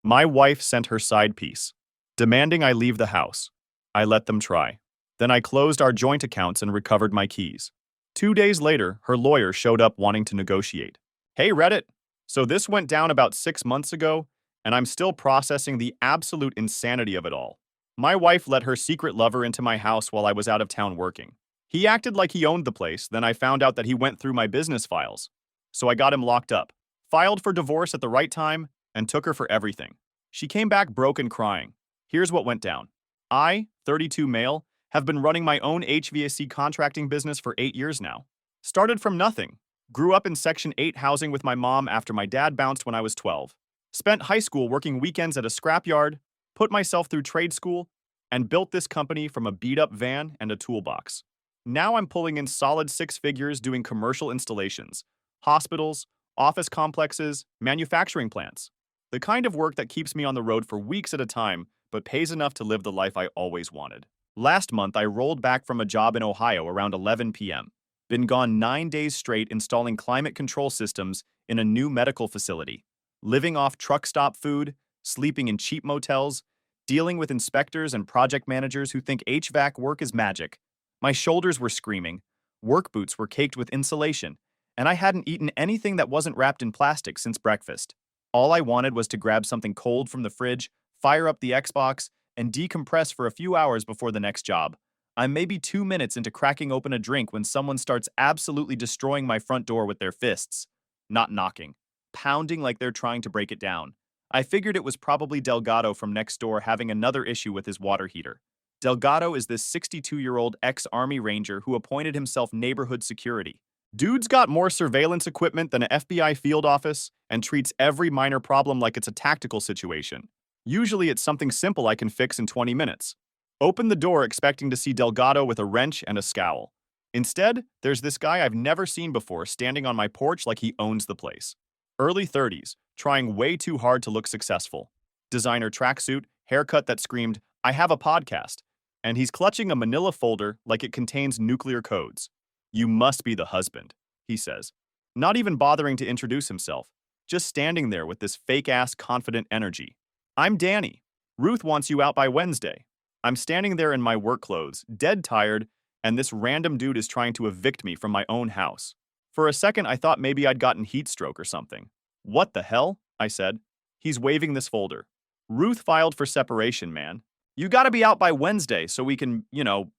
My wife sent her side piece, demanding I leave the house. I let them try. Then I closed our joint accounts and recovered my keys. 2 days later, her lawyer showed up wanting to negotiate. Hey, Reddit. So this went down about 6 months ago, and I'm still processing the absolute insanity of it all. My wife let her secret lover into my house while I was out of town working. He acted like he owned the place, then I found out that he went through my business files. So I got him locked up, filed for divorce at the right time, and took her for everything. She came back broke and crying. Here's what went down. I, 32 male, have been running my own HVAC contracting business for 8 years now. Started from nothing. Grew up in Section 8 housing with my mom after my dad bounced when I was 12. Spent high school working weekends at a scrapyard, put myself through trade school, and built this company from a beat-up van and a toolbox. Now I'm pulling in solid six figures doing commercial installations, hospitals, office complexes, manufacturing plants. The kind of work that keeps me on the road for weeks at a time, but pays enough to live the life I always wanted. Last month, I rolled back from a job in Ohio around 11 p.m. Been gone 9 days straight installing climate control systems in a new medical facility. Living off truck stop food, sleeping in cheap motels, dealing with inspectors and project managers who think HVAC work is magic. My shoulders were screaming, work boots were caked with insulation, and I hadn't eaten anything that wasn't wrapped in plastic since breakfast. All I wanted was to grab something cold from the fridge, fire up the Xbox, and decompress for a few hours before the next job. I'm maybe 2 minutes into cracking open a drink when someone starts absolutely destroying my front door with their fists. Not knocking, pounding like they're trying to break it down. I figured it was probably Delgado from next door having another issue with his water heater. Delgado is this 62-year-old ex-Army Ranger who appointed himself neighborhood security. Dude's got more surveillance equipment than an FBI field office and treats every minor problem like it's a tactical situation. Usually it's something simple I can fix in 20 minutes. Open the door expecting to see Delgado with a wrench and a scowl. Instead, there's this guy I've never seen before standing on my porch like he owns the place. Early 30s, trying way too hard to look successful. Designer tracksuit, haircut that screamed, "I have a podcast," and he's clutching a manila folder like it contains nuclear codes. "You must be the husband," he says, not even bothering to introduce himself, just standing there with this fake-ass confident energy. "I'm Danny. Ruth wants you out by Wednesday." I'm standing there in my work clothes, dead tired, and this random dude is trying to evict me from my own house. For a second, I thought maybe I'd gotten heat stroke or something. "What the hell?" I said. He's waving this folder. "Ruth filed for separation, man. You gotta be out by Wednesday so we can,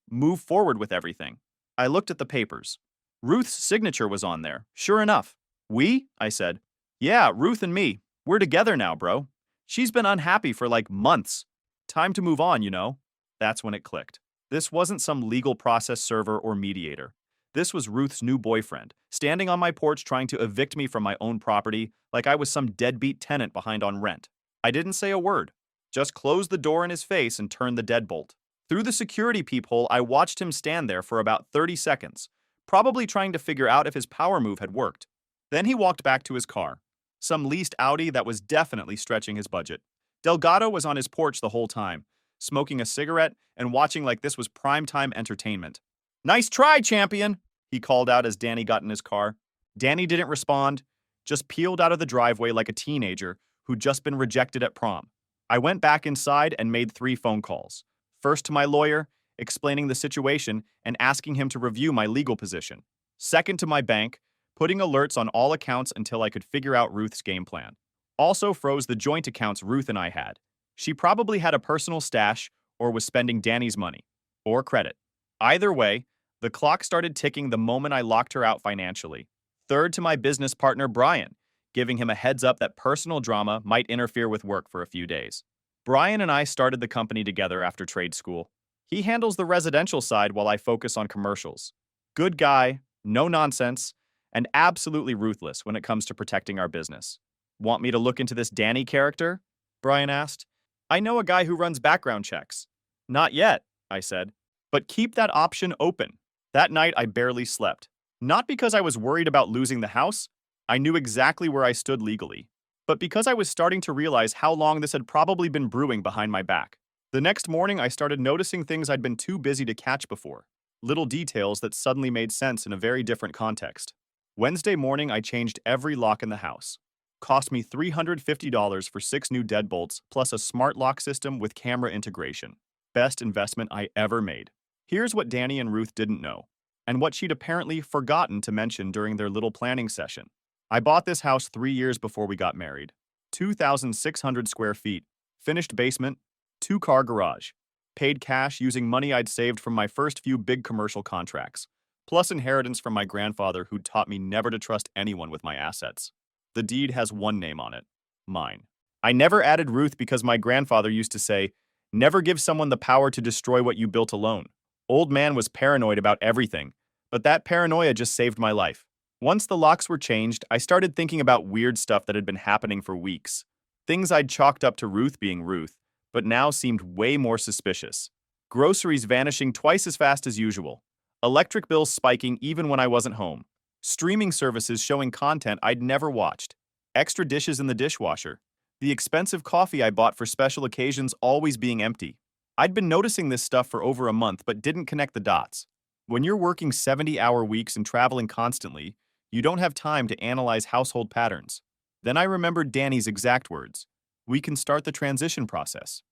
move forward with everything." I looked at the papers. Ruth's signature was on there, sure enough. "We?" I said. "Yeah, Ruth and me. We're together now, bro. She's been unhappy for like months. Time to move on. That's when it clicked. This wasn't some legal process server or mediator. This was Ruth's new boyfriend, standing on my porch trying to evict me from my own property like I was some deadbeat tenant behind on rent. I didn't say a word, just closed the door in his face and turned the deadbolt. Through the security peephole, I watched him stand there for about 30 seconds, probably trying to figure out if his power move had worked. Then he walked back to his car, some leased Audi that was definitely stretching his budget. Delgado was on his porch the whole time, smoking a cigarette and watching like this was primetime entertainment. "Nice try, champion," he called out as Danny got in his car. Danny didn't respond, just peeled out of the driveway like a teenager who'd just been rejected at prom. I went back inside and made 3 phone calls. First to my lawyer, explaining the situation and asking him to review my legal position. Second to my bank, putting alerts on all accounts until I could figure out Ruth's game plan. Also froze the joint accounts Ruth and I had. She probably had a personal stash or was spending Danny's money. Or credit. Either way, the clock started ticking the moment I locked her out financially. Third to my business partner Brian, giving him a heads up that personal drama might interfere with work for a few days. Brian and I started the company together after trade school. He handles the residential side while I focus on commercials. Good guy, no nonsense, and absolutely ruthless when it comes to protecting our business. "Want me to look into this Danny character?" Brian asked. "I know a guy who runs background checks." "Not yet," I said, "but keep that option open." That night, I barely slept. Not because I was worried about losing the house. I knew exactly where I stood legally. But because I was starting to realize how long this had probably been brewing behind my back. The next morning, I started noticing things I'd been too busy to catch before. Little details that suddenly made sense in a very different context. Wednesday morning, I changed every lock in the house. Cost me $350 for 6 new deadbolts plus a smart lock system with camera integration. Best investment I ever made. Here's what Danny and Ruth didn't know, and what she'd apparently forgotten to mention during their little planning session. I bought this house 3 years before we got married. 2,600 square feet, finished basement, 2-car garage. Paid cash using money I'd saved from my first few big commercial contracts, plus inheritance from my grandfather who taught me never to trust anyone with my assets. The deed has one name on it, mine. I never added Ruth because my grandfather used to say, never give someone the power to destroy what you built alone. Old man was paranoid about everything, but that paranoia just saved my life. Once the locks were changed, I started thinking about weird stuff that had been happening for weeks. Things I'd chalked up to Ruth being Ruth, but now seemed way more suspicious. Groceries vanishing twice as fast as usual. Electric bills spiking even when I wasn't home. Streaming services showing content I'd never watched. Extra dishes in the dishwasher. The expensive coffee I bought for special occasions always being empty. I'd been noticing this stuff for over a month but didn't connect the dots. When you're working 70-hour weeks and traveling constantly, you don't have time to analyze household patterns. Then I remembered Danny's exact words. We can start the transition process.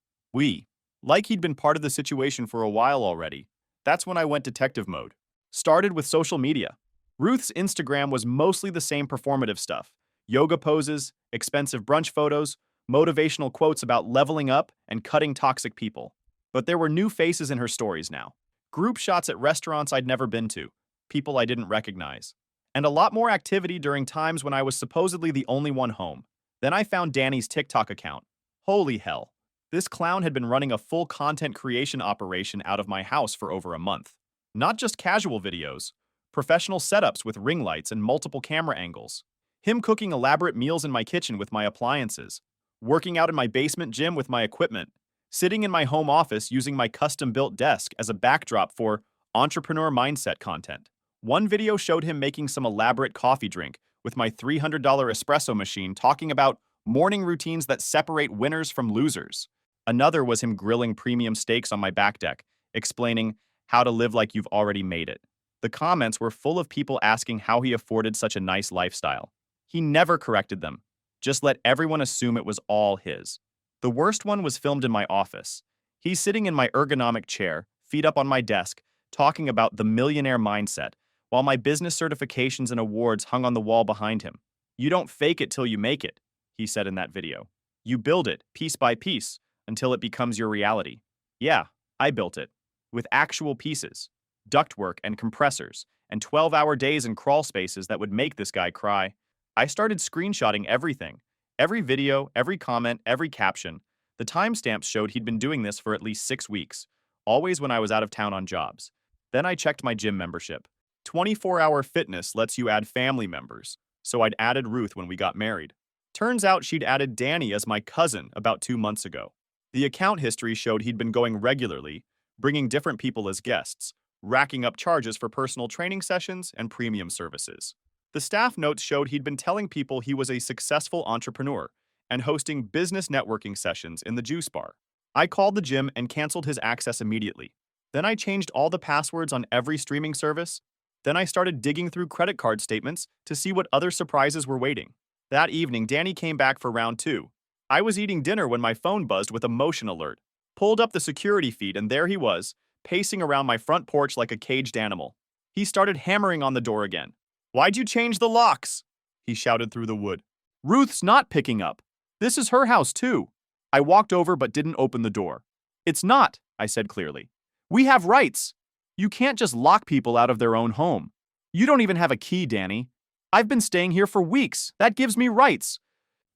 Like he'd been part of the situation for a while already. That's when I went detective mode. Started with social media. Ruth's Instagram was mostly the same performative stuff. Yoga poses, expensive brunch photos, motivational quotes about leveling up and cutting toxic people. But there were new faces in her stories now. Group shots at restaurants I'd never been to, people I didn't recognize. And a lot more activity during times when I was supposedly the only one home. Then I found Danny's TikTok account. Holy hell. This clown had been running a full content creation operation out of my house for over a month. Not just casual videos, professional setups with ring lights and multiple camera angles. Him cooking elaborate meals in my kitchen with my appliances. Working out in my basement gym with my equipment. Sitting in my home office using my custom-built desk as a backdrop for entrepreneur mindset content. One video showed him making some elaborate coffee drink with my $300 espresso machine talking about morning routines that separate winners from losers. Another was him grilling premium steaks on my back deck, explaining how to live like you've already made it. The comments were full of people asking how he afforded such a nice lifestyle. He never corrected them, just let everyone assume it was all his. The worst one was filmed in my office. He's sitting in my ergonomic chair, feet up on my desk, talking about the millionaire mindset, while my business certifications and awards hung on the wall behind him. You don't fake it till you make it, he said in that video. You build it, piece by piece, until it becomes your reality. Yeah, I built it. With actual pieces. Ductwork and compressors, and 12-hour days and crawl spaces that would make this guy cry. I started screenshotting everything. Every video, every comment, every caption. The timestamps showed he'd been doing this for at least 6 weeks, always when I was out of town on jobs. Then I checked my gym membership. 24-hour fitness lets you add family members, so I'd added Ruth when we got married. Turns out she'd added Danny as my cousin about 2 months ago. The account history showed he'd been going regularly, bringing different people as guests, racking up charges for personal training sessions and premium services. The staff notes showed he'd been telling people he was a successful entrepreneur and hosting business networking sessions in the juice bar. I called the gym and canceled his access immediately. Then I changed all the passwords on every streaming service. Then I started digging through credit card statements to see what other surprises were waiting. That evening, Danny came back for round 2. I was eating dinner when my phone buzzed with a motion alert. Pulled up the security feed and there he was, pacing around my front porch like a caged animal. He started hammering on the door again. Why'd you change the locks? He shouted through the wood. Ruth's not picking up. This is her house too. I walked over but didn't open the door. It's not, I said clearly. We have rights. You can't just lock people out of their own home. You don't even have a key, Danny. I've been staying here for weeks. That gives me rights.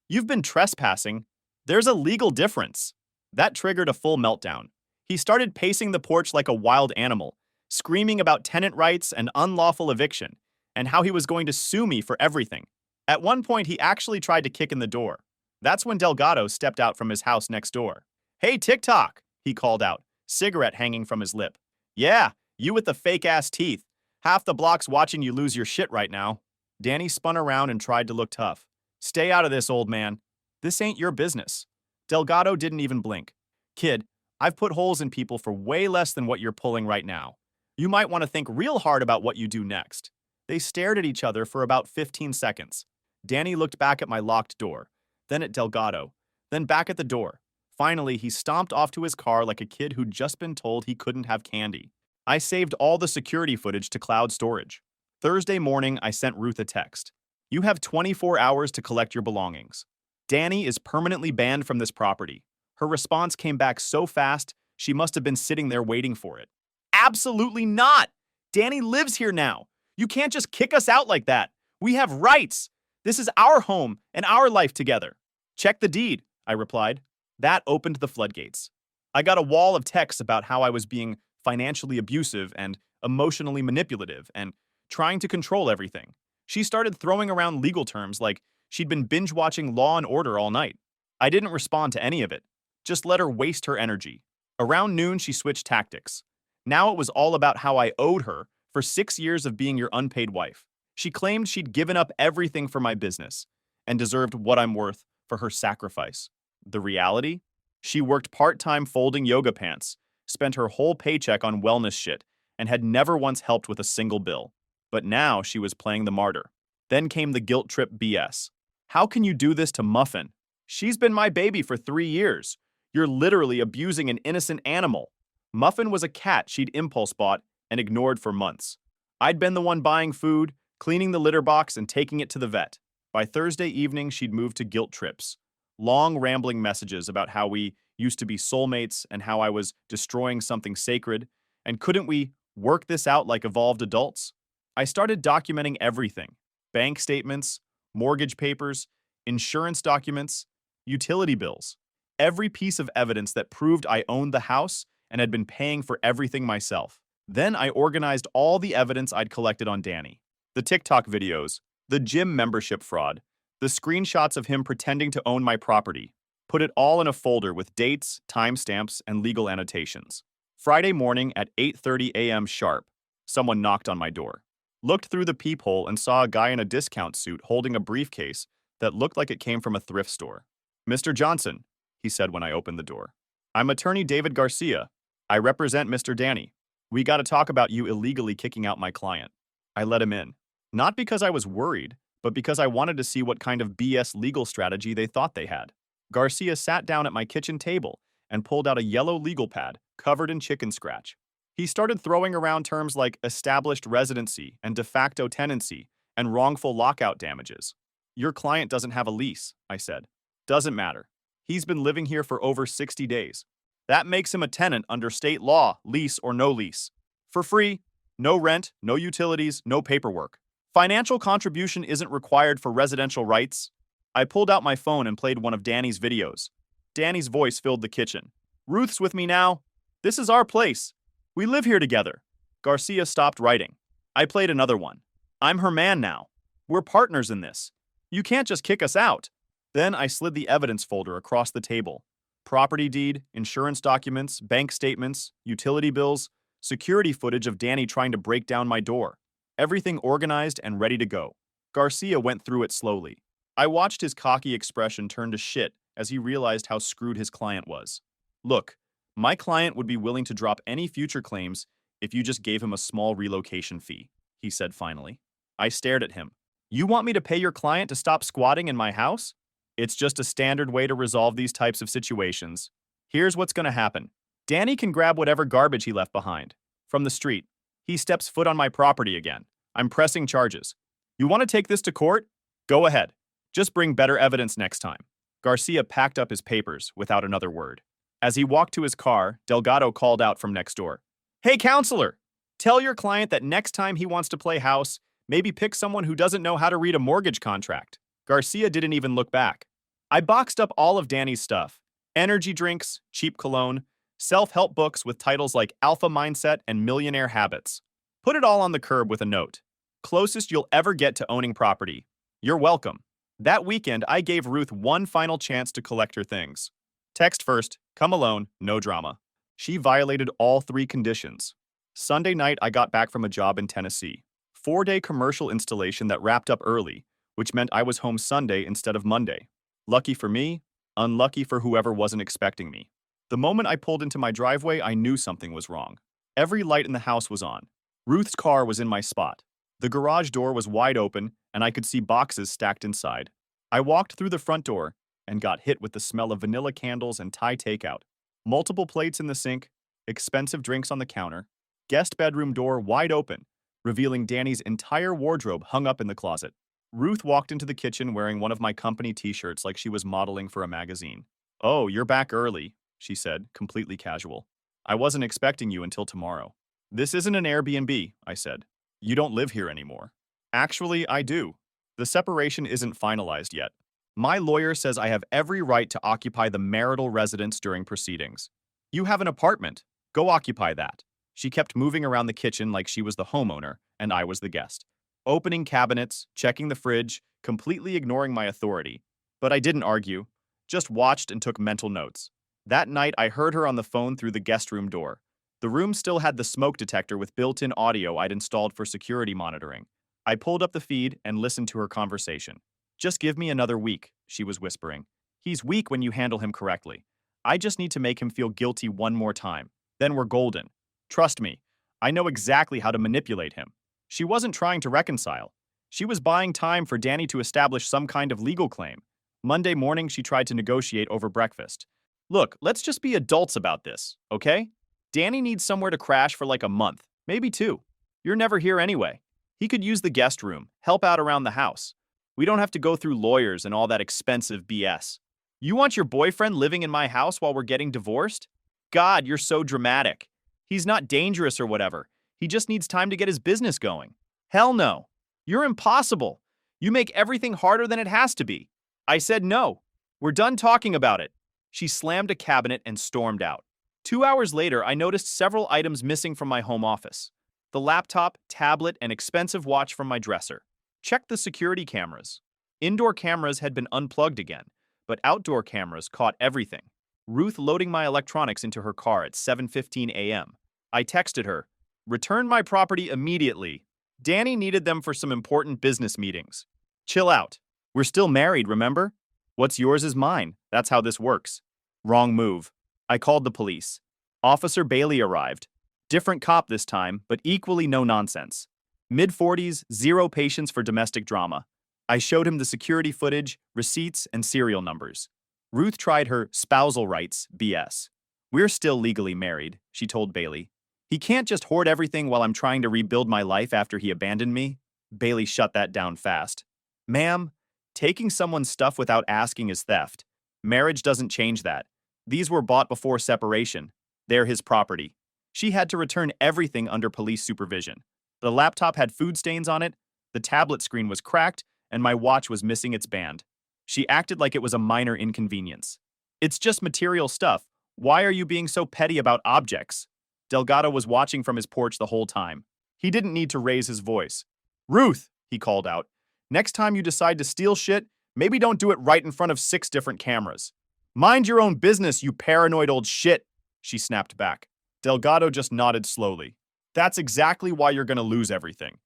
You've been trespassing. There's a legal difference. That triggered a full meltdown. He started pacing the porch like a wild animal, screaming about tenant rights and unlawful eviction, and how he was going to sue me for everything. At one point, he actually tried to kick in the door. That's when Delgado stepped out from his house next door. Hey, TikTok, he called out, cigarette hanging from his lip. Yeah, you with the fake-ass teeth. Half the block's watching you lose your shit right now. Danny spun around and tried to look tough. Stay out of this, old man. This ain't your business. Delgado didn't even blink. Kid, I've put holes in people for way less than what you're pulling right now. You might want to think real hard about what you do next. They stared at each other for about 15 seconds. Danny looked back at my locked door, then at Delgado, then back at the door. Finally, he stomped off to his car like a kid who'd just been told he couldn't have candy. I saved all the security footage to cloud storage. Thursday morning, I sent Ruth a text. You have 24 hours to collect your belongings. Danny is permanently banned from this property. Her response came back so fast, she must have been sitting there waiting for it. Absolutely not! Danny lives here now. You can't just kick us out like that. We have rights. This is our home and our life together. Check the deed, I replied. That opened the floodgates. I got a wall of texts about how I was being financially abusive and emotionally manipulative and trying to control everything. She started throwing around legal terms like she'd been binge-watching Law and Order all night. I didn't respond to any of it. Just let her waste her energy. Around noon, she switched tactics. Now it was all about how I owed her for 6 years of being your unpaid wife. She claimed she'd given up everything for my business and deserved what I'm worth for her sacrifice. The reality? She worked part-time folding yoga pants, spent her whole paycheck on wellness shit, and had never once helped with a single bill. But now she was playing the martyr. Then came the guilt trip BS. How can you do this to Muffin? She's been my baby for 3 years. You're literally abusing an innocent animal. Muffin was a cat she'd impulse bought and ignored for months. I'd been the one buying food, cleaning the litter box, and taking it to the vet. By Thursday evening, she'd moved to guilt trips. Long, rambling messages about how we used to be soulmates and how I was destroying something sacred, and couldn't we work this out like evolved adults? I started documenting everything. Bank statements, mortgage papers, insurance documents, utility bills. Every piece of evidence that proved I owned the house and had been paying for everything myself. Then I organized all the evidence I'd collected on Danny. The TikTok videos, the gym membership fraud, the screenshots of him pretending to own my property. Put it all in a folder with dates, timestamps, and legal annotations. Friday morning at 8:30 a.m. sharp, someone knocked on my door. Looked through the peephole and saw a guy in a discount suit holding a briefcase that looked like it came from a thrift store. Mr. Johnson, he said when I opened the door. I'm attorney David Garcia. I represent Mr. Danny. We got to talk about you illegally kicking out my client. I let him in. Not because I was worried, but because I wanted to see what kind of BS legal strategy they thought they had. Garcia sat down at my kitchen table and pulled out a yellow legal pad covered in chicken scratch. He started throwing around terms like established residency and de facto tenancy and wrongful lockout damages. Your client doesn't have a lease, I said. Doesn't matter. He's been living here for over 60 days. That makes him a tenant under state law, lease or no lease. For free, no rent, no utilities, no paperwork. Financial contribution isn't required for residential rights. I pulled out my phone and played one of Danny's videos. Danny's voice filled the kitchen. Ruth's with me now. This is our place. We live here together. Garcia stopped writing. I played another one. I'm her man now. We're partners in this. You can't just kick us out. Then I slid the evidence folder across the table. Property deed, insurance documents, bank statements, utility bills, security footage of Danny trying to break down my door. Everything organized and ready to go. Garcia went through it slowly. I watched his cocky expression turn to shit as he realized how screwed his client was. Look, my client would be willing to drop any future claims if you just gave him a small relocation fee, he said finally. I stared at him. You want me to pay your client to stop squatting in my house? It's just a standard way to resolve these types of situations. Here's what's going to happen. Danny can grab whatever garbage he left behind. From the street. He steps foot on my property again. I'm pressing charges. You want to take this to court? Go ahead. Just bring better evidence next time. Garcia packed up his papers without another word. As he walked to his car, Delgado called out from next door. Hey, counselor! Tell your client that next time he wants to play house, maybe pick someone who doesn't know how to read a mortgage contract. Garcia didn't even look back. I boxed up all of Danny's stuff. Energy drinks, cheap cologne, self-help books with titles like Alpha Mindset and Millionaire Habits. Put it all on the curb with a note. Closest you'll ever get to owning property. You're welcome. That weekend, I gave Ruth one final chance to collect her things. Text first, come alone, no drama. She violated all 3 conditions. Sunday night, I got back from a job in Tennessee. 4-day commercial installation that wrapped up early, which meant I was home Sunday instead of Monday. Lucky for me, unlucky for whoever wasn't expecting me. The moment I pulled into my driveway, I knew something was wrong. Every light in the house was on. Ruth's car was in my spot. The garage door was wide open, and I could see boxes stacked inside. I walked through the front door and got hit with the smell of vanilla candles and Thai takeout. Multiple plates in the sink, expensive drinks on the counter, guest bedroom door wide open, revealing Danny's entire wardrobe hung up in the closet. Ruth walked into the kitchen wearing one of my company t-shirts like she was modeling for a magazine. "Oh, you're back early," she said, completely casual. "I wasn't expecting you until tomorrow." "This isn't an Airbnb," I said. "You don't live here anymore." "Actually, I do. The separation isn't finalized yet. My lawyer says I have every right to occupy the marital residence during proceedings." "You have an apartment. Go occupy that." She kept moving around the kitchen like she was the homeowner and I was the guest, opening cabinets, checking the fridge, completely ignoring my authority. But I didn't argue, just watched and took mental notes. That night, I heard her on the phone through the guest room door. The room still had the smoke detector with built-in audio I'd installed for security monitoring. I pulled up the feed and listened to her conversation. "Just give me another week," she was whispering. "He's weak when you handle him correctly. I just need to make him feel guilty one more time. Then we're golden. Trust me, I know exactly how to manipulate him." She wasn't trying to reconcile. She was buying time for Danny to establish some kind of legal claim. Monday morning, she tried to negotiate over breakfast. "Look, let's just be adults about this, okay? Danny needs somewhere to crash for like a month, maybe 2. You're never here anyway. He could use the guest room, help out around the house. We don't have to go through lawyers and all that expensive BS. You want your boyfriend living in my house while we're getting divorced? God, you're so dramatic. He's not dangerous or whatever. He just needs time to get his business going." "Hell no. You're impossible. You make everything harder than it has to be." I said no. "We're done talking about it." She slammed a cabinet and stormed out. 2 hours later, I noticed several items missing from my home office. The laptop, tablet, and expensive watch from my dresser. Checked the security cameras. Indoor cameras had been unplugged again, but outdoor cameras caught everything. Ruth loading my electronics into her car at 7:15 a.m. I texted her, "Return my property immediately. Danny needed them for some important business meetings. Chill out. We're still married, remember? What's yours is mine. That's how this works." Wrong move. I called the police. Officer Bailey arrived. Different cop this time, but equally no nonsense. Mid-40s, zero patience for domestic drama. I showed him the security footage, receipts, and serial numbers. Ruth tried her spousal rights BS. "We're still legally married," she told Bailey. "He can't just hoard everything while I'm trying to rebuild my life after he abandoned me." Bailey shut that down fast. "Ma'am, taking someone's stuff without asking is theft. Marriage doesn't change that. These were bought before separation. They're his property." She had to return everything under police supervision. The laptop had food stains on it, the tablet screen was cracked, and my watch was missing its band. She acted like it was a minor inconvenience. "It's just material stuff. Why are you being so petty about objects?" Delgado was watching from his porch the whole time. He didn't need to raise his voice. "Ruth," he called out, "next time you decide to steal shit, maybe don't do it right in front of 6 different cameras." "Mind your own business, you paranoid old shit," she snapped back. Delgado just nodded slowly. "That's exactly why you're gonna lose everything."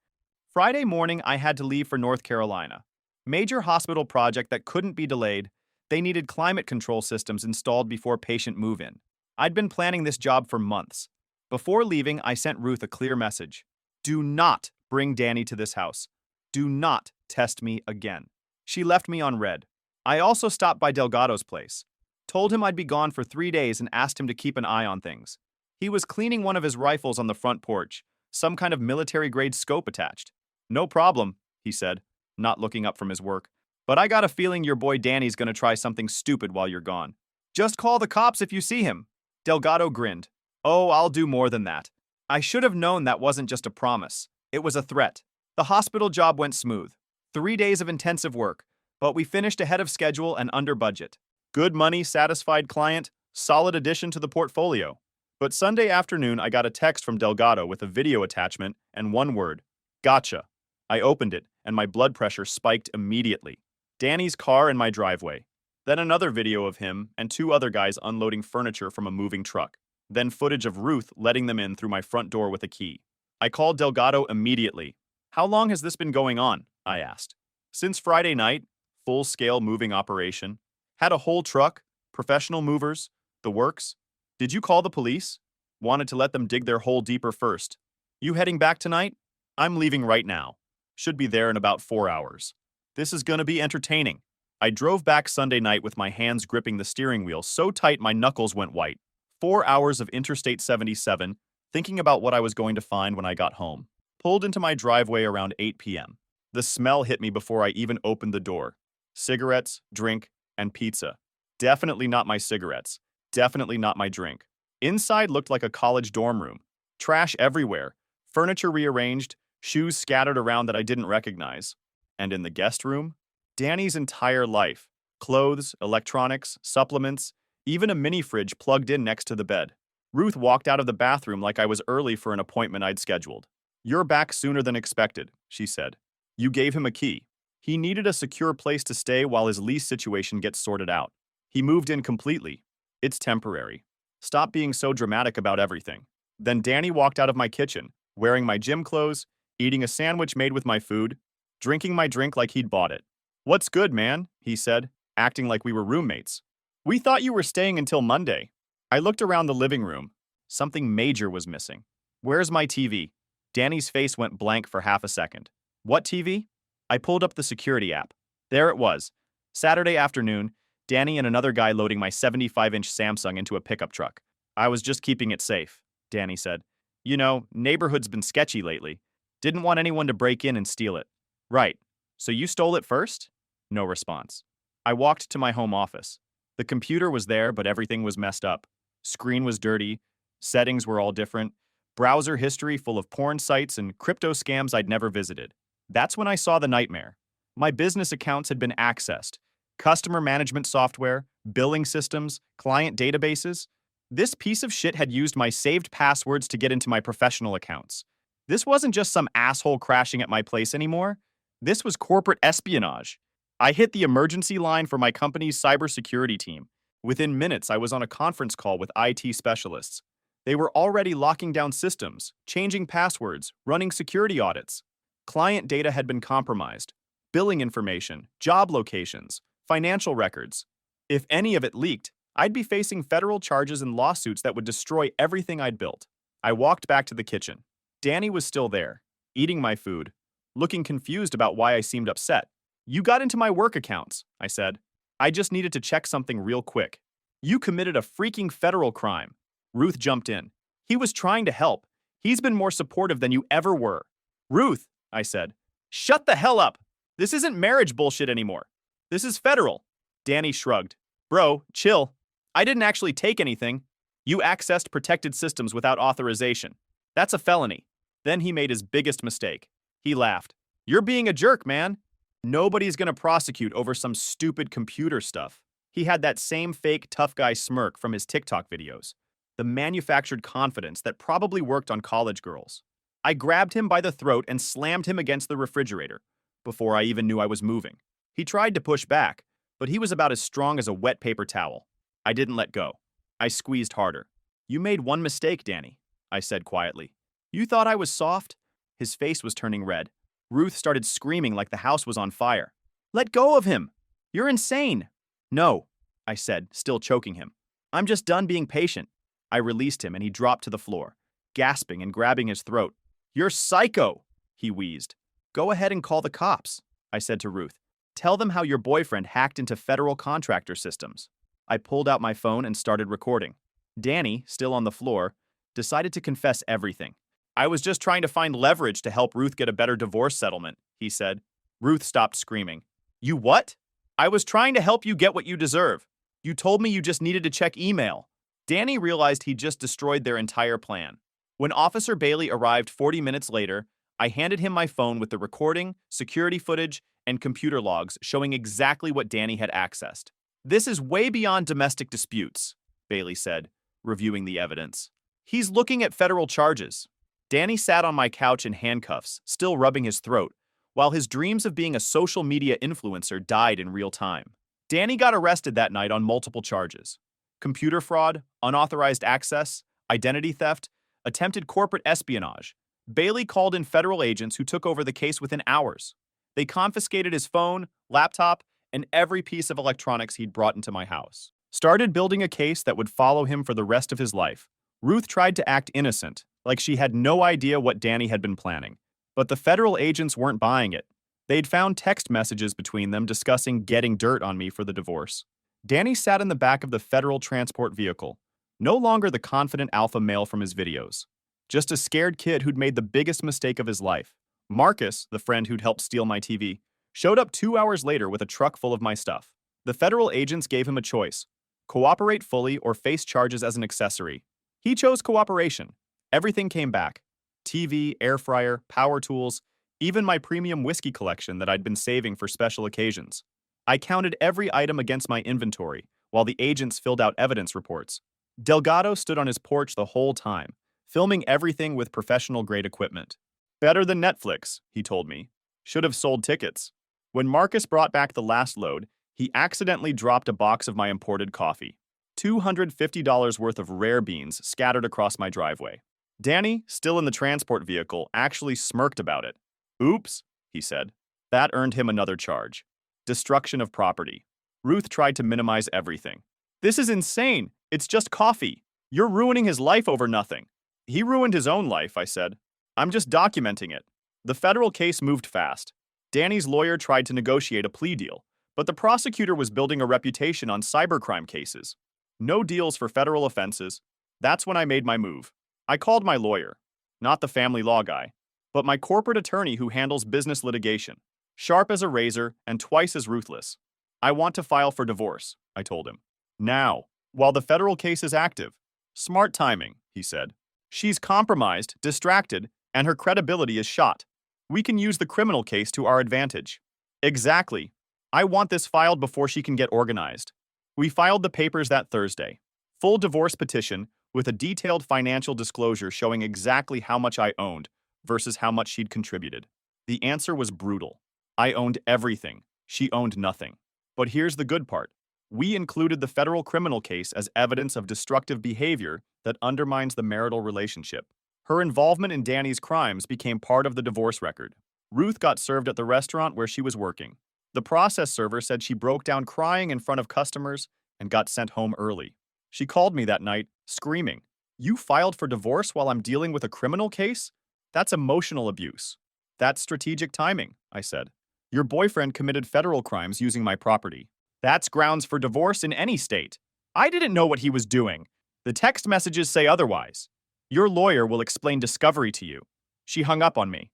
Friday morning, I had to leave for North Carolina. Major hospital project that couldn't be delayed. They needed climate control systems installed before patient move-in. I'd been planning this job for months. Before leaving, I sent Ruth a clear message. "Do not bring Danny to this house. Do not test me again." She left me on red. I also stopped by Delgado's place. Told him I'd be gone for 3 days and asked him to keep an eye on things. He was cleaning one of his rifles on the front porch, some kind of military-grade scope attached. "No problem," he said, not looking up from his work. "But I got a feeling your boy Danny's gonna try something stupid while you're gone. Just call the cops if you see him." Delgado grinned. "Oh, I'll do more than that." I should have known that wasn't just a promise. It was a threat. The hospital job went smooth. 3 days of intensive work, but we finished ahead of schedule and under budget. Good money, satisfied client, solid addition to the portfolio. But Sunday afternoon, I got a text from Delgado with a video attachment and one word, "Gotcha." I opened it, and my blood pressure spiked immediately. Danny's car in my driveway. Then another video of him and 2 other guys unloading furniture from a moving truck. Then footage of Ruth letting them in through my front door with a key. I called Delgado immediately. "How long has this been going on?" I asked. "Since Friday night, full-scale moving operation. Had a whole truck, professional movers, the works. Did you call the police?" "Wanted to let them dig their hole deeper first." "You heading back tonight?" "I'm leaving right now." Should be there in about 4 hours. This is gonna be entertaining. I drove back Sunday night with my hands gripping the steering wheel so tight my knuckles went white. 4 hours of Interstate 77, thinking about what I was going to find when I got home. Pulled into my driveway around 8 p.m. The smell hit me before I even opened the door. Cigarettes, drink, and pizza. Definitely not my cigarettes. Definitely not my drink. Inside looked like a college dorm room. Trash everywhere. Furniture rearranged, shoes scattered around that I didn't recognize. And in the guest room, Danny's entire life. Clothes, electronics, supplements, even a mini fridge plugged in next to the bed. Ruth walked out of the bathroom like I was early for an appointment I'd scheduled. "You're back sooner than expected," she said. "You gave him a key. He needed a secure place to stay while his lease situation gets sorted out. He moved in completely. It's temporary. Stop being so dramatic about everything." Then Danny walked out of my kitchen, wearing my gym clothes, eating a sandwich made with my food, drinking my drink like he'd bought it. "What's good, man?" he said, acting like we were roommates. "We thought you were staying until Monday." I looked around the living room. Something major was missing. "Where's my TV?" Danny's face went blank for half a second. "What TV?" I pulled up the security app. There it was. Saturday afternoon, Danny and another guy loading my 75-inch Samsung into a pickup truck. "I was just keeping it safe," Danny said. "You know, neighborhood's been sketchy lately. Didn't want anyone to break in and steal it." "Right. So you stole it first?" No response. I walked to my home office. The computer was there, but everything was messed up. Screen was dirty. Settings were all different. Browser history full of porn sites and crypto scams I'd never visited. That's when I saw the nightmare. My business accounts had been accessed. Customer management software, billing systems, client databases. This piece of shit had used my saved passwords to get into my professional accounts. This wasn't just some asshole crashing at my place anymore. This was corporate espionage. I hit the emergency line for my company's cybersecurity team. Within minutes, I was on a conference call with IT specialists. They were already locking down systems, changing passwords, running security audits. Client data had been compromised. Billing information, job locations, financial records. If any of it leaked, I'd be facing federal charges and lawsuits that would destroy everything I'd built. I walked back to the kitchen. Danny was still there, eating my food, looking confused about why I seemed upset. "You got into my work accounts," I said. "I just needed to check something real quick." "You committed a freaking federal crime." Ruth jumped in. "He was trying to help. He's been more supportive than you ever were." "Ruth," I said. "Shut the hell up. This isn't marriage bullshit anymore. This is federal." Danny shrugged. "Bro, chill. I didn't actually take anything. You accessed protected systems without authorization. That's a felony." Then he made his biggest mistake. He laughed. "You're being a jerk, man. Nobody's gonna prosecute over some stupid computer stuff." He had that same fake tough guy smirk from his TikTok videos. The manufactured confidence that probably worked on college girls. I grabbed him by the throat and slammed him against the refrigerator before I even knew I was moving. He tried to push back, but he was about as strong as a wet paper towel. I didn't let go. I squeezed harder. "You made one mistake, Danny," I said quietly. "You thought I was soft?" His face was turning red. Ruth started screaming like the house was on fire. "Let go of him! You're insane!" "No," I said, still choking him. "I'm just done being patient." I released him and he dropped to the floor, gasping and grabbing his throat. "You're psycho!" he wheezed. "Go ahead and call the cops," I said to Ruth. "Tell them how your boyfriend hacked into federal contractor systems." I pulled out my phone and started recording. Danny, still on the floor, decided to confess everything. "I was just trying to find leverage to help Ruth get a better divorce settlement," he said. Ruth stopped screaming. "You what?" "I was trying to help you get what you deserve. You told me you just needed to check email." Danny realized he'd just destroyed their entire plan. When Officer Bailey arrived 40 minutes later, I handed him my phone with the recording, security footage, and computer logs showing exactly what Danny had accessed. "This is way beyond domestic disputes," Bailey said, reviewing the evidence. "He's looking at federal charges." Danny sat on my couch in handcuffs, still rubbing his throat, while his dreams of being a social media influencer died in real time. Danny got arrested that night on multiple charges: computer fraud, unauthorized access, identity theft, attempted corporate espionage. Bailey called in federal agents who took over the case within hours. They confiscated his phone, laptop, and every piece of electronics he'd brought into my house. Started building a case that would follow him for the rest of his life. Ruth tried to act innocent, like she had no idea what Danny had been planning. But the federal agents weren't buying it. They'd found text messages between them discussing getting dirt on me for the divorce. Danny sat in the back of the federal transport vehicle, no longer the confident alpha male from his videos, just a scared kid who'd made the biggest mistake of his life. Marcus, the friend who'd helped steal my TV, showed up 2 hours later with a truck full of my stuff. The federal agents gave him a choice: cooperate fully or face charges as an accessory. He chose cooperation. Everything came back: TV, air fryer, power tools, even my premium whiskey collection that I'd been saving for special occasions. I counted every item against my inventory while the agents filled out evidence reports. Delgado stood on his porch the whole time, filming everything with professional-grade equipment. Better than Netflix, he told me. Should have sold tickets. When Marcus brought back the last load, he accidentally dropped a box of my imported coffee. $250 worth of rare beans scattered across my driveway. Danny, still in the transport vehicle, actually smirked about it. Oops, he said. That earned him another charge: destruction of property. Ruth tried to minimize everything. This is insane. It's just coffee. You're ruining his life over nothing. He ruined his own life, I said. I'm just documenting it. The federal case moved fast. Danny's lawyer tried to negotiate a plea deal, but the prosecutor was building a reputation on cybercrime cases. No deals for federal offenses. That's when I made my move. I called my lawyer, not the family law guy, but my corporate attorney who handles business litigation, sharp as a razor and twice as ruthless. I want to file for divorce, I told him. Now, while the federal case is active. Smart timing, he said. She's compromised, distracted, and her credibility is shot. We can use the criminal case to our advantage. Exactly. I want this filed before she can get organized. We filed the papers that Thursday. Full divorce petition with a detailed financial disclosure showing exactly how much I owned versus how much she'd contributed. The answer was brutal. I owned everything. She owned nothing. But here's the good part. We included the federal criminal case as evidence of destructive behavior that undermines the marital relationship. Her involvement in Danny's crimes became part of the divorce record. Ruth got served at the restaurant where she was working. The process server said she broke down crying in front of customers and got sent home early. She called me that night, screaming, "You filed for divorce while I'm dealing with a criminal case? That's emotional abuse." "That's strategic timing," I said. "Your boyfriend committed federal crimes using my property. That's grounds for divorce in any state. I didn't know what he was doing. The text messages say otherwise. Your lawyer will explain discovery to you." She hung up on me.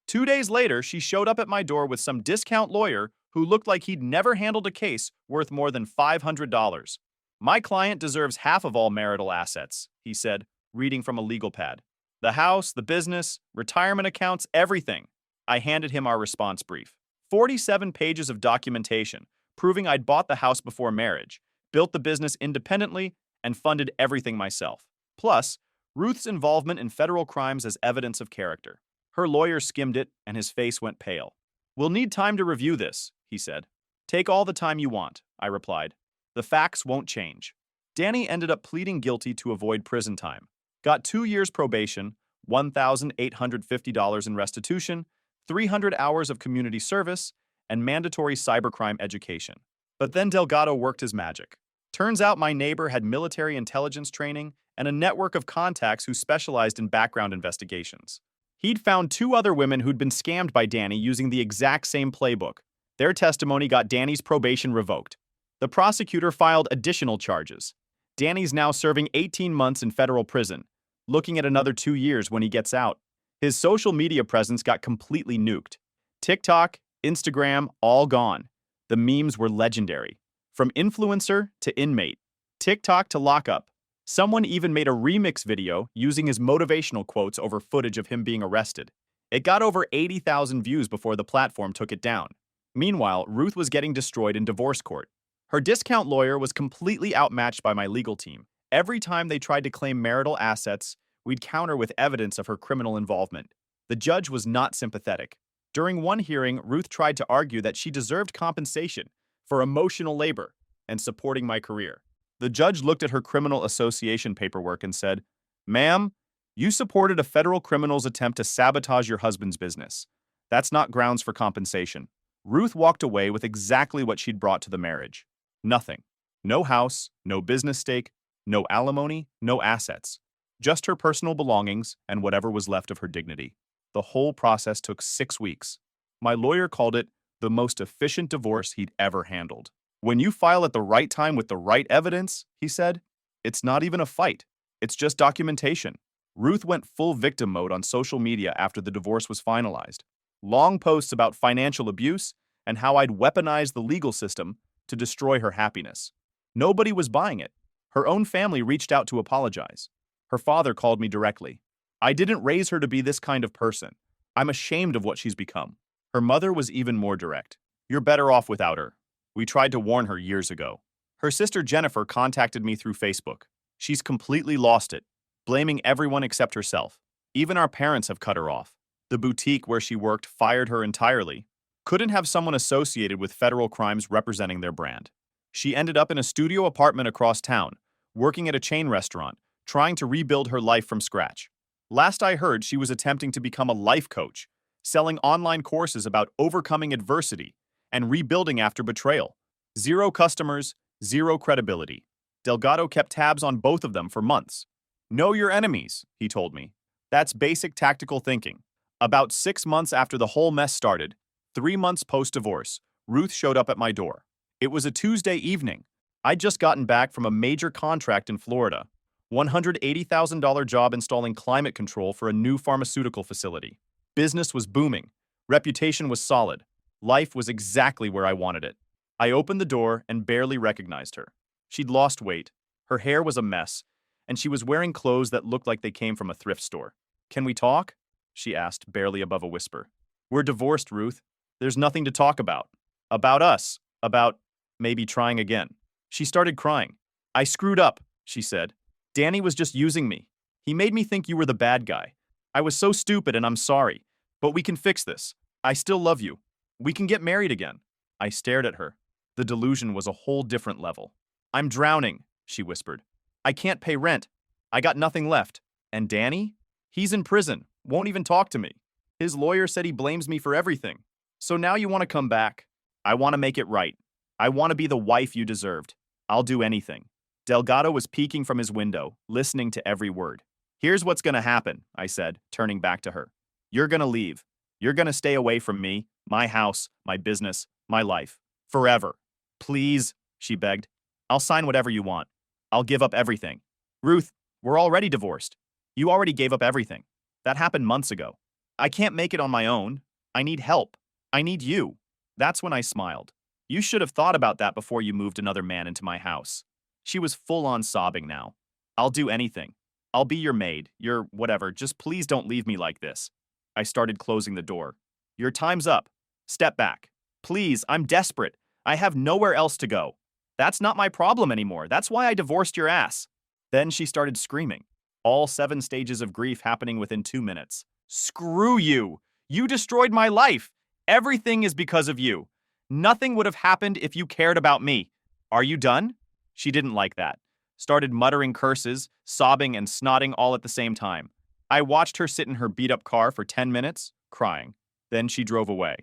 2 days later, she showed up at my door with some discount lawyer who looked like he'd never handled a case worth more than $500. "My client deserves half of all marital assets," he said, reading from a legal pad. "The house, the business, retirement accounts, everything." I handed him our response brief. 47 pages of documentation, proving I'd bought the house before marriage, built the business independently, and funded everything myself. Plus, Ruth's involvement in federal crimes as evidence of character. Her lawyer skimmed it, and his face went pale. "We'll need time to review this," he said. "Take all the time you want," I replied. "The facts won't change." Danny ended up pleading guilty to avoid prison time. Got 2 years probation, $1,850 in restitution, 300 hours of community service, and mandatory cybercrime education. But then Delgado worked his magic. Turns out my neighbor had military intelligence training and a network of contacts who specialized in background investigations. He'd found 2 other women who'd been scammed by Danny using the exact same playbook. Their testimony got Danny's probation revoked. The prosecutor filed additional charges. Danny's now serving 18 months in federal prison, looking at another 2 years when he gets out. His social media presence got completely nuked. TikTok, Instagram, all gone. The memes were legendary. From influencer to inmate, TikTok to lockup. Someone even made a remix video using his motivational quotes over footage of him being arrested. It got over 80,000 views before the platform took it down. Meanwhile, Ruth was getting destroyed in divorce court. Her discount lawyer was completely outmatched by my legal team. Every time they tried to claim marital assets, we'd counter with evidence of her criminal involvement. The judge was not sympathetic. During one hearing, Ruth tried to argue that she deserved compensation for emotional labor and supporting my career. The judge looked at her criminal association paperwork and said, "Ma'am, you supported a federal criminal's attempt to sabotage your husband's business. That's not grounds for compensation." Ruth walked away with exactly what she'd brought to the marriage. Nothing. No house, no business stake, no alimony, no assets. Just her personal belongings and whatever was left of her dignity. The whole process took 6 weeks. My lawyer called it the most efficient divorce he'd ever handled. When you file at the right time with the right evidence, he said, it's not even a fight. It's just documentation. Ruth went full victim mode on social media after the divorce was finalized. Long posts about financial abuse and how I'd weaponized the legal system to destroy her happiness. Nobody was buying it. Her own family reached out to apologize. Her father called me directly. I didn't raise her to be this kind of person. I'm ashamed of what she's become. Her mother was even more direct. You're better off without her. We tried to warn her years ago. Her sister Jennifer contacted me through Facebook. She's completely lost it, blaming everyone except herself. Even our parents have cut her off. The boutique where she worked fired her entirely. Couldn't have someone associated with federal crimes representing their brand. She ended up in a studio apartment across town, working at a chain restaurant, trying to rebuild her life from scratch. Last I heard, she was attempting to become a life coach, selling online courses about overcoming adversity and rebuilding after betrayal. 0 customers, 0 credibility. Delgado kept tabs on both of them for months. Know your enemies, he told me. That's basic tactical thinking. About 6 months after the whole mess started, 3 months post-divorce, Ruth showed up at my door. It was a Tuesday evening. I'd just gotten back from a major contract in Florida. $180,000 job installing climate control for a new pharmaceutical facility. Business was booming. Reputation was solid. Life was exactly where I wanted it. I opened the door and barely recognized her. She'd lost weight. Her hair was a mess, and she was wearing clothes that looked like they came from a thrift store. Can we talk? She asked, barely above a whisper. We're divorced, Ruth. There's nothing to talk about. About us. About maybe trying again. She started crying. I screwed up, she said. Danny was just using me. He made me think you were the bad guy. I was so stupid and I'm sorry. But we can fix this. I still love you. We can get married again. I stared at her. The delusion was a whole different level. I'm drowning, she whispered. I can't pay rent. I got nothing left. And Danny? He's in prison. Won't even talk to me. His lawyer said he blames me for everything. So now you want to come back? I want to make it right. I want to be the wife you deserved. I'll do anything. Delgado was peeking from his window, listening to every word. Here's what's going to happen, I said, turning back to her. You're going to leave. You're going to stay away from me, my house, my business, my life. Forever. Please, she begged. I'll sign whatever you want. I'll give up everything. Ruth, we're already divorced. You already gave up everything. That happened months ago. I can't make it on my own. I need help. I need you. That's when I smiled. You should have thought about that before you moved another man into my house. She was full-on sobbing now. I'll do anything. I'll be your maid, your whatever, just please don't leave me like this. I started closing the door. Your time's up. Step back. Please, I'm desperate. I have nowhere else to go. That's not my problem anymore. That's why I divorced your ass. Then she started screaming. All 7 stages of grief happening within 2 minutes. Screw you! You destroyed my life! Everything is because of you. Nothing would have happened if you cared about me. Are you done? She didn't like that. Started muttering curses, sobbing and snotting all at the same time. I watched her sit in her beat-up car for 10 minutes, crying. Then she drove away.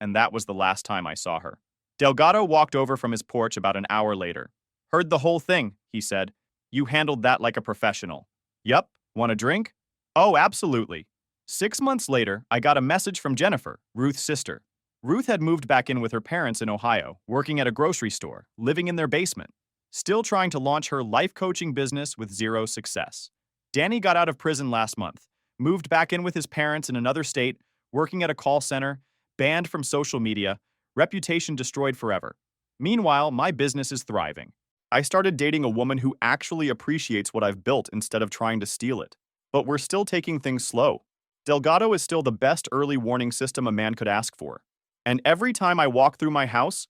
And that was the last time I saw her. Delgado walked over from his porch about an hour later. Heard the whole thing, he said. You handled that like a professional. Yup. Want a drink? Oh, absolutely. 6 months later, I got a message from Jennifer, Ruth's sister. Ruth had moved back in with her parents in Ohio, working at a grocery store, living in their basement. Still trying to launch her life coaching business with 0 success. Danny got out of prison last month, moved back in with his parents in another state, working at a call center, banned from social media, reputation destroyed forever. Meanwhile, my business is thriving. I started dating a woman who actually appreciates what I've built instead of trying to steal it. But we're still taking things slow. Delgado is still the best early warning system a man could ask for. And every time I walk through my house,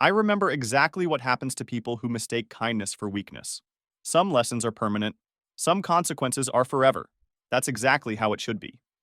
I remember exactly what happens to people who mistake kindness for weakness. Some lessons are permanent. Some consequences are forever. That's exactly how it should be.